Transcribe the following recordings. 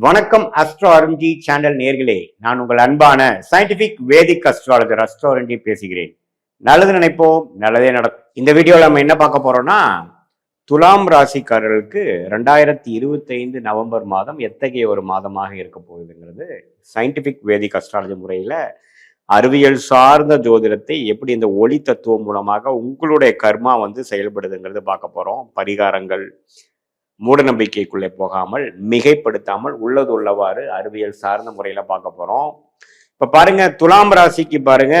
வணக்கம் astro Arunji channel நேர்களே, நான் உங்கள் அன்பான சயின்டிபிக் வேதிக் அஸ்ட்ராலஜர் அஸ்ட்ரோ அருண்ஜி பேசுகிறேன். நல்லது நினைப்போம், நல்லதே நடக்கும். இந்த வீடியோவில் நம்ம என்ன பார்க்க போறோம்னா, துலாம் ராசிக்காரர்களுக்கு 2025 நவம்பர் மாதம் எத்தகைய ஒரு மாதமாக இருக்க போகுதுங்கிறது சயின்டிபிக் வேதிக் அஸ்ட்ராலஜி முறையில் அறிவியல் சார்ந்த ஜோதிடத்தை எப்படி இந்த ஒளி தத்துவம் மூலமாக உங்களுடைய கர்மா செயல்படுதுங்கிறது பார்க்க போறோம். பரிகாரங்கள், மூட நம்பிக்கைக்குள்ளே போகாமல் மிகைப்படுத்தாமல் உள்ளது உள்ளவாறு அறிவியல் சார்ந்த முறையில பார்க்க போறோம். இப்ப பாருங்க, துலாம் ராசிக்கு பாருங்க,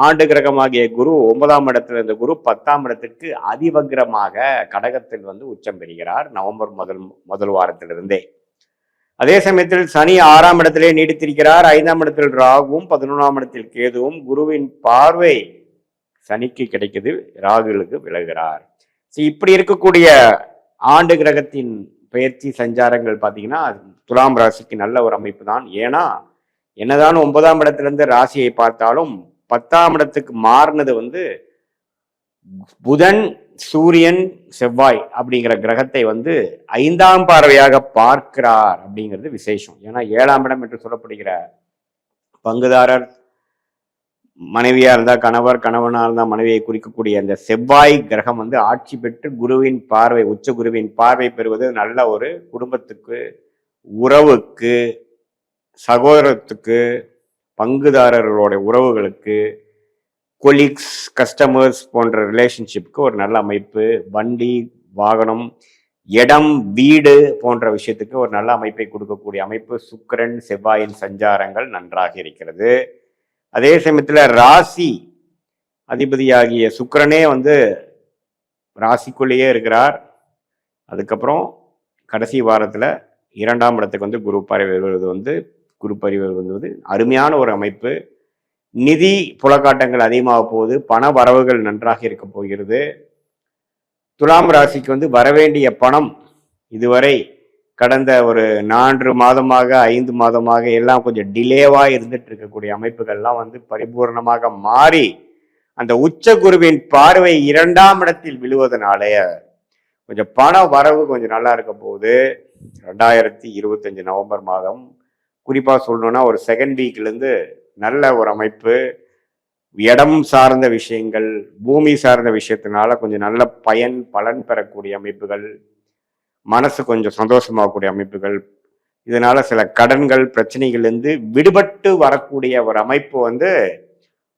ஆண்டு கிரகமாகிய குரு 9ஆம் இடத்துல இருந்த குரு 10ஆம் இடத்துக்கு அதிவக்ரமாக கடகத்தில் உச்சம் பெறுகிறார் நவம்பர் முதல் வாரத்திலிருந்தே. அதே சமயத்தில் சனி 6ஆம் இடத்திலே நீடித்திருக்கிறார். 5ஆம் இடத்தில் ராகுவும் 11ஆம் இடத்தில் கேதுவும். குருவின் பார்வை சனிக்கு கிடைக்குது, ராகுலுக்கு விலகிறார். இப்படி இருக்கக்கூடிய ஆண்டு கிரகத்தின் பயிற்சி சஞ்சாரங்கள் பார்த்தீங்கன்னா துலாம் ராசிக்கு நல்ல ஒரு அமைப்பு தான். ஏன்னா என்னதான் 9ஆம் இடத்திலிருந்து ராசியை பார்த்தாலும் 10ஆம் இடத்துக்கு மாறினது புதன், சூரியன், செவ்வாய் அப்படிங்கிற கிரகத்தை 5ஆம் பார்வையாக பார்க்கிறார் அப்படிங்கிறது விசேஷம். ஏன்னா 7ஆம் இடம் என்று சொல்லப்படுகிற பங்குதாரர், மனைவியா இருந்தா கணவர், கணவனா இருந்தா மனைவியை குறிக்கக்கூடிய அந்த செவ்வாய் கிரகம் ஆட்சி பெற்று குருவின் பார்வை, உச்ச குருவின் பார்வை பெறுவது நல்ல ஒரு குடும்பத்துக்கு, உறவுக்கு, சகோதரத்துக்கு, பங்குதாரர்களோட உறவுகளுக்கு, கொலீக்ஸ், கஸ்டமர்ஸ் போன்ற ரிலேஷன்ஷிப்க்கு ஒரு நல்ல அமைப்பு. வண்டி, வாகனம், இடம், வீடு போன்ற விஷயத்துக்கு ஒரு நல்ல அமைப்பை கொடுக்கக்கூடிய அமைப்பு. சுக்கிரன், செவ்வாயின் சஞ்சாரங்கள் நன்றாக இருக்கிறது. அதே சமயத்துல ராசி அதிபதியாகிய சுக்கிரனே ராசிக்குள்ளேயே இருக்கிறார். அதுக்கப்புறம் கடைசி வாரத்துல 2ஆம் இடத்துக்கு குரு பறவை வருவது குரு பறிவு வருவது அருமையான ஒரு அமைப்பு. நிதி புலக்காட்டங்கள் அதிகமாக போகுது, பண வரவுகள் நன்றாக இருக்க போகிறது. துலாம் ராசிக்கு வரவேண்டிய பணம் இதுவரை கடந்த ஒரு 4 மாதமாக 5 மாதமாக எல்லாம் கொஞ்சம் டிலேவா இருந்துட்டு இருக்கக்கூடிய அமைப்புகள்லாம் பரிபூர்ணமாக மாறி அந்த உச்ச குருவின் பார்வை 2ஆம் இடத்தில் விழுவதனாலே கொஞ்சம் பண வரவு கொஞ்சம் நல்லா இருக்க போகுது. 2025 நவம்பர் மாதம் குறிப்பா சொல்லணும்னா ஒரு செகண்ட் வீக்லேருந்து நல்ல ஒரு அமைப்பு. இடம் சார்ந்த விஷயங்கள், பூமி சார்ந்த விஷயத்தினால கொஞ்சம் நல்ல பலன் பெறக்கூடிய அமைப்புகள், மனசு கொஞ்சம் சந்தோஷமாகக்கூடிய அமைப்புகள், இதனால சில கடன்கள், பிரச்சனைகள்லேருந்து விடுபட்டு வரக்கூடிய ஒரு அமைப்பு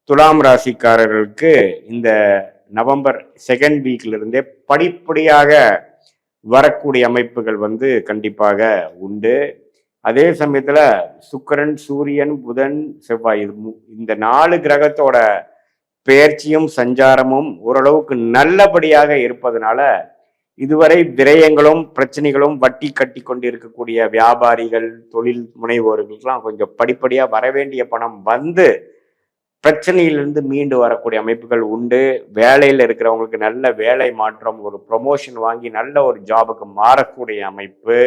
துலாம் ராசிக்காரர்களுக்கு இந்த நவம்பர் செகண்ட் வீக்ல இருந்தே படிப்படியாக வரக்கூடிய அமைப்புகள் கண்டிப்பாக உண்டு. அதே சமயத்துல சுக்கிரன், சூரியன், புதன், செவ்வாய் இந்த 4 கிரகத்தோட பெயர்ச்சியும் சஞ்சாரமும் ஓரளவுக்கு நல்லபடியாக இருப்பதனால இதுவரை விரயங்களும் பிரச்சனைகளும் வட்டி கட்டி கொண்டு இருக்கக்கூடிய வியாபாரிகள், தொழில் முனைவோர்களுக்கெல்லாம் கொஞ்சம் படிப்படியா வரவேண்டிய பணம் பிரச்சனையிலிருந்து மீண்டு வரக்கூடிய அமைப்புகள் உண்டு. வேலையில் இருக்கிறவங்களுக்கு நல்ல வேலை மாற்றம், ஒரு ப்ரொமோஷன் வாங்கி நல்ல ஒரு ஜாபுக்கு மாறக்கூடிய அமைப்பு.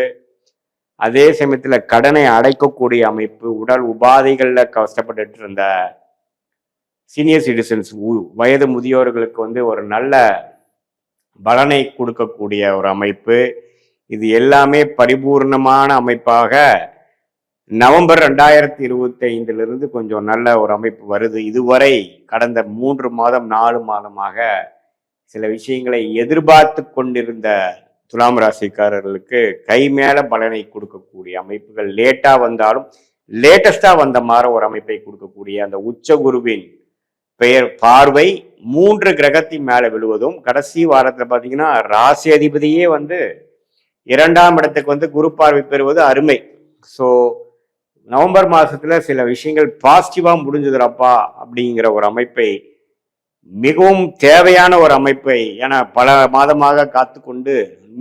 அதே சமயத்துல கடனை அடைக்கக்கூடிய அமைப்பு. உடல் உபாதைகள்ல கஷ்டப்பட்டு இருந்த சீனியர் சிட்டிசன்ஸ், வயது முதியோர்களுக்கு ஒரு நல்ல பலனை கொடுக்கக்கூடிய ஒரு அமைப்பு. இது எல்லாமே பரிபூர்ணமான அமைப்பாக நவம்பர் 2025 கொஞ்சம் நல்ல ஒரு அமைப்பு வருது. இதுவரை கடந்த 3 மாதம் 4 மாதமாக சில விஷயங்களை எதிர்பார்த்து கொண்டிருந்த துலாம் ராசிக்காரர்களுக்கு கை மேல பலனை கொடுக்கக்கூடிய அமைப்புகள், லேட்டா வந்தாலும் லேட்டஸ்டா வந்த மாதிரி ஒரு அமைப்பை கொடுக்கக்கூடிய அந்த உச்ச குருவின் பார்வை 3 கிரகத்தின் மேல விழுவதும், கடைசி வாரத்துல பாத்தீங்கன்னா ராசி அதிபதியே 2ஆம் இடத்துக்கு குரு பார்வை பெறுவது அருமை. ஸோ நவம்பர் மாசத்துல சில விஷயங்கள் பாசிட்டிவா முடிஞ்சதுரப்பா அப்படிங்கிற ஒரு அமைப்பை, மிகவும் தேவையான ஒரு அமைப்பை, ஏன்னா பல மாதமாக காத்து கொண்டு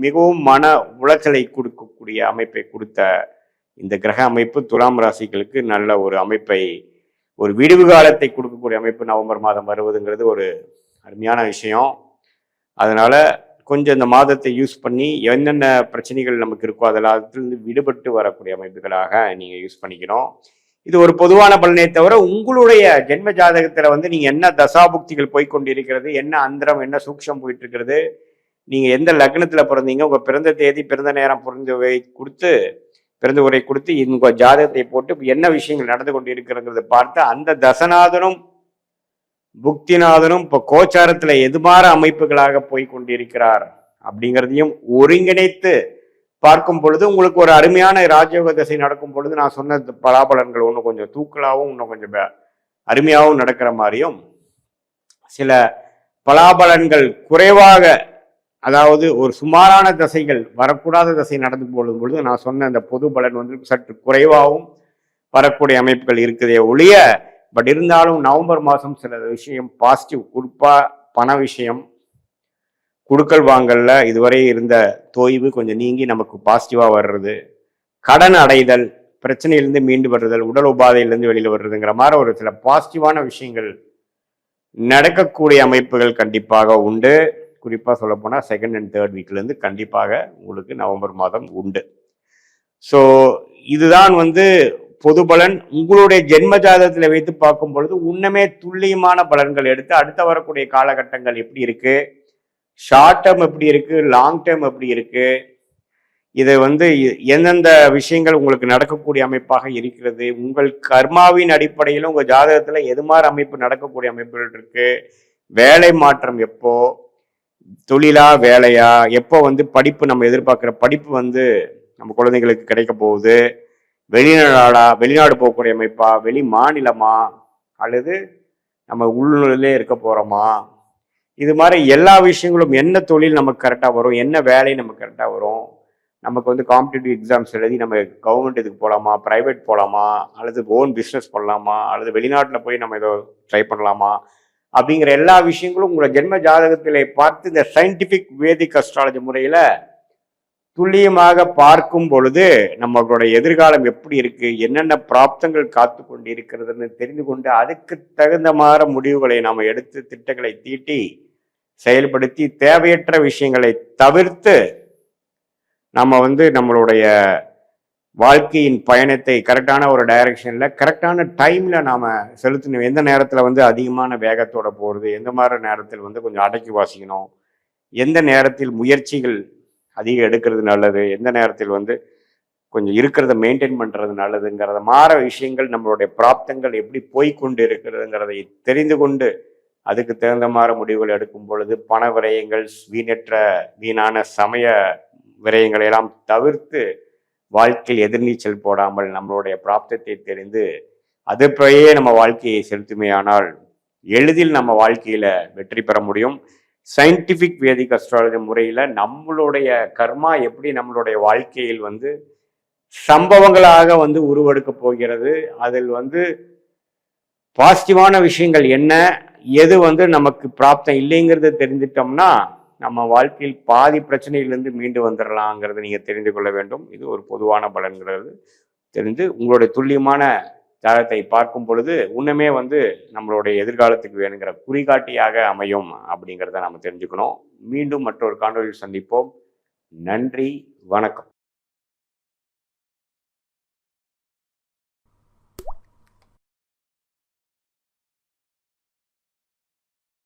மிகவும் மன உளைச்சலை கொடுக்கக்கூடிய அமைப்பை கொடுத்த இந்த கிரக அமைப்பு துலாம் ராசிகளுக்கு நல்ல ஒரு அமைப்பை, ஒரு விடுவு காலத்தை கொடுக்கக்கூடிய அமைப்பு நவம்பர் மாதம் வருவதுங்கிறது ஒரு அருமையான விஷயம். அதனால கொஞ்சம் இந்த மாதத்தை யூஸ் பண்ணி என்னென்ன பிரச்சனைகள் நமக்கு இருக்கோ அதிலிருந்து விடுபட்டு வரக்கூடிய அமைப்புகளாக நீங்க யூஸ் பண்ணிக்கணும். இது ஒரு பொதுவான பலனை தவிர உங்களுடைய ஜென்ம ஜாதகத்துல நீங்க என்ன தசாபுக்திகள் போய்கொண்டிருக்கிறது, என்ன அந்தரம், என்ன சூக்ஷம் போயிட்டு இருக்கிறது, நீங்க எந்த லக்னத்துல பிறந்தீங்க, உங்க பிறந்த தேதி, பிறந்த நேரம் கொடுத்து பிறந்த உரை கொடுத்து உங்க ஜாதகத்தை போட்டு என்ன விஷயங்கள் நடந்து கொண்டு இருக்கிறத பார்த்து அந்த தசநாதனும் புக்திநாதனும் இப்ப கோச்சாரத்துல எதுமாற அமைப்புகளாக போய் கொண்டிருக்கிறார் அப்படிங்கிறதையும் ஒருங்கிணைத்து பார்க்கும் பொழுது உங்களுக்கு ஒரு அருமையான ராஜயோக திசை நடக்கும் பொழுது நான் சொன்ன பலாபலன்கள் ஒன்றும் கொஞ்சம் தூக்கலாகவும் இன்னும் கொஞ்சம் அருமையாகவும் நடக்கிற மாதிரியும் சில பலாபலன்கள் குறைவாக, அதாவது ஒரு சுமாரான தசைகள் வரக்கூடாத தசை நடந்து போடும் பொழுது நான் சொன்ன அந்த பொது பலன் வந்து சற்று குறைவாகவும் வரக்கூடிய அமைப்புகள் இருக்குதே ஒழிய, பட் இருந்தாலும் நவம்பர் மாதம் சில விஷயம் பாசிட்டிவ், குறிப்பா பண விஷயம், குடுக்கல் வாங்கல்ல இதுவரை இருந்த தொய்வு கொஞ்சம் நீங்கி நமக்கு பாசிட்டிவா வர்றது, கடன் அடைதல், பிரச்சனையிலிருந்து மீண்டு வர்றதல், உடல் உபாதையிலிருந்து வெளியில வர்றதுங்கிற மாதிரி ஒரு சில பாசிட்டிவான விஷயங்கள் நடக்கக்கூடிய அமைப்புகள் கண்டிப்பாக உண்டு. குறிப்பா சொல்ல போனா செகண்ட் அண்ட் தேர்ட் வீக்ல இருந்து கண்டிப்பாக உங்களுக்கு நவம்பர் மாதம் உண்டு. ஸோ இதுதான் வந்து பொது பலன். உங்களுடைய ஜென்ம ஜாதகத்துல வைத்து பார்க்கும் பொழுது உன்னமே துல்லியமான பலன்கள் எடுத்து அடுத்த வரக்கூடிய காலகட்டங்கள் எப்படி இருக்கு, ஷார்ட் டேர்ம் எப்படி இருக்கு, லாங் டேர்ம் எப்படி இருக்கு, இதை வந்து எந்தெந்த விஷயங்கள் உங்களுக்கு நடக்கக்கூடிய அமைப்பாக இருக்கிறது, உங்கள் கர்மாவின் அடிப்படையிலும் உங்க ஜாதகத்துல எது மாதிரி அமைப்பு நடக்கக்கூடிய அமைப்புகள் இருக்கு, வேலை மாற்றம் எப்போ, தொழிலா வேலையா, எப்போ வந்து படிப்பு நம்ம எதிர்பார்க்குற படிப்பு வந்து நம்ம குழந்தைங்களுக்கு கிடைக்க போகுது, வெளிநாடு போகக்கூடிய அமைப்பா, வெளி மாநிலமா, அல்லது நம்ம உள்ளூர்லேயே இருக்க போறோமா, இது மாதிரி எல்லா விஷயங்களும், என்ன தொழில் நமக்கு கரெக்டாக வரும், என்ன வேலை நமக்கு கரெக்டாக வரும், நமக்கு வந்து காம்படிட்டிவ் எக்ஸாம்ஸ் எழுதி நம்ம கவர்மெண்ட் இதுக்கு போகலாமா, ப்ரைவேட் போகலாமா, அல்லது ஓன் பிஸ்னஸ் பண்ணலாமா, அல்லது வெளிநாட்டில் போய் நம்ம ஏதோ ட்ரை பண்ணலாமா, அப்படிங்கிற எல்லா விஷயங்களும் உங்களோட ஜென்ம ஜாதகத்திலே பார்த்து இந்த சயின்டிஃபிக் வேதிக் அஸ்ட்ராலஜி முறையில் துல்லியமாக பார்க்கும் பொழுது நம்மளோட எதிர்காலம் எப்படி இருக்கு, என்னென்ன பிராப்தங்கள் காத்து கொண்டு இருக்கிறதுன்னு தெரிந்து கொண்டு அதுக்கு தகுந்த மாதிரி முடிவுகளை நாம் எடுத்து திட்டங்களை தீட்டி செயல்படுத்தி தேவையற்ற விஷயங்களை தவிர்த்து நம்ம வந்து நம்மளுடைய வாழ்க்கையின் பயணத்தை கரெக்டான ஒரு டைரக்ஷன்ல கரெக்டான டைம்ல நாம செலுத்தணும். எந்த நேரத்துல வந்து அதிகமான வேகத்தோட போறது, எந்த மாதிரி நேரத்தில் வந்து கொஞ்சம் அடக்கி வாசிக்கணும், எந்த நேரத்தில் முயற்சிகள் அதிகம் எடுக்கிறது நல்லது, எந்த நேரத்தில் வந்து கொஞ்சம் இருக்கிறத மெயின்டைன் பண்றது நல்லதுங்கிறத மாற விஷயங்கள், நம்மளுடைய பிராப்தங்கள் எப்படி போய்கொண்டு இருக்கிறதுங்கிறதை தெரிந்து கொண்டு அதுக்கு தகுந்த மாதிரி முடிவுகள் எடுக்கும் பொழுது பண விரயங்கள், வீணான சமய விரயங்களை எல்லாம் தவிர்த்து வாழ்க்கையில் எதிர்நீச்சல் போடாமல் நம்மளுடைய பிராப்தத்தை தெரிந்து அதுபடியே நம்ம வாழ்க்கையை செலுத்துமையானால் எளிதில் நம்ம வாழ்க்கையில வெற்றி பெற முடியும். சயின்டிபிக் வேதிக் அஸ்ட்ராலஜி முறையில நம்மளுடைய கர்மா எப்படி நம்மளுடைய வாழ்க்கையில் வந்து சம்பவங்களாக வந்து உருவெடுக்க போகிறது, அதில் வந்து பாசிட்டிவான விஷயங்கள் என்ன, எது வந்து நமக்கு பிராப்தம் இல்லைங்கிறத தெரிஞ்சிட்டோம்னா நம்ம வாழ்க்கையில் பாதி பிரச்சனையிலிருந்து மீண்டு வந்துடலாங்கிறத நீங்க தெரிந்து கொள்ள வேண்டும். இது ஒரு பொதுவான பலன்கிறது தெரிந்து உங்களுடைய துல்லியமான ஜாதகத்தை பார்க்கும் பொழுது உன்னுமே வந்து நம்மளுடைய எதிர்காலத்துக்கு வேணுங்கிற குறிகாட்டியாக அமையும் அப்படிங்கிறத நம்ம தெரிஞ்சுக்கணும். மீண்டும் மற்றொரு காணொலியில் சந்திப்போம். நன்றி, வணக்கம்.